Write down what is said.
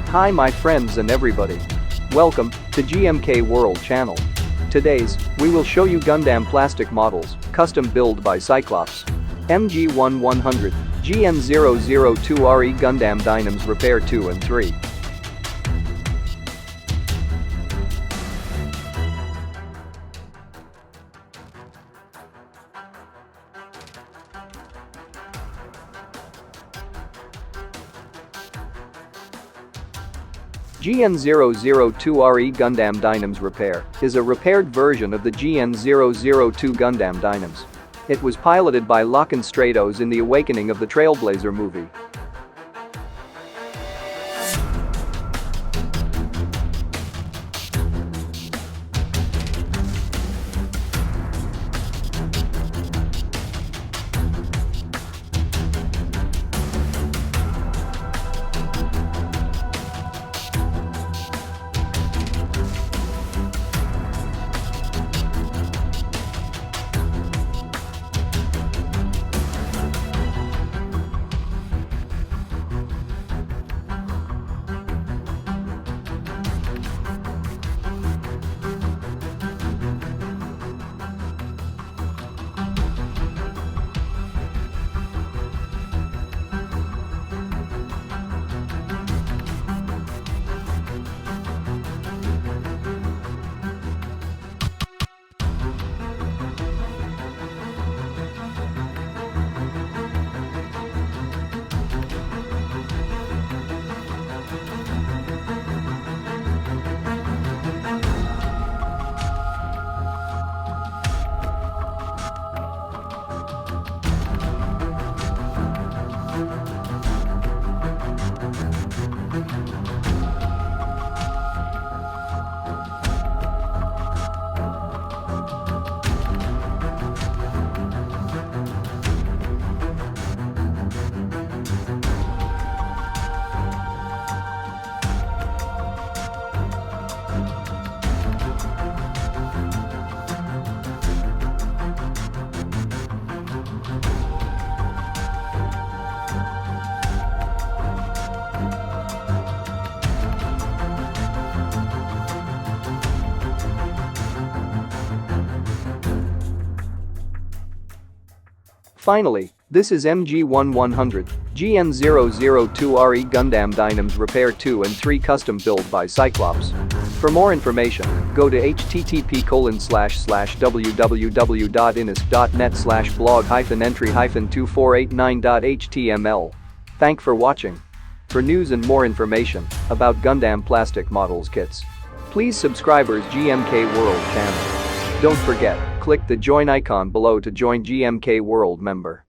Hi my friends and everybody. Welcome to GMK World channel. Today's, we will show you Gundam plastic models, custom build by Cyclops. MG-1-100, GN-002RE Gundam Dynames Repair 2 and 3. GN-002RE Gundam Dynames Repair is a repaired version of the GN-002 Gundam Dynames. It was piloted by Lockon Stratos in the Awakening of the Trailblazer movie. Finally, this is MG-1-100, GN-002RE Gundam Dynames Repair 2 and 3 custom build by Cyclops. For more information, go to http://www.innis.net/blog-entry-2489.html. Thank for watching. For news and more information about Gundam plastic models kits, please subscribe our GMK World channel. Don't forget, click the join icon below to join GMK World member.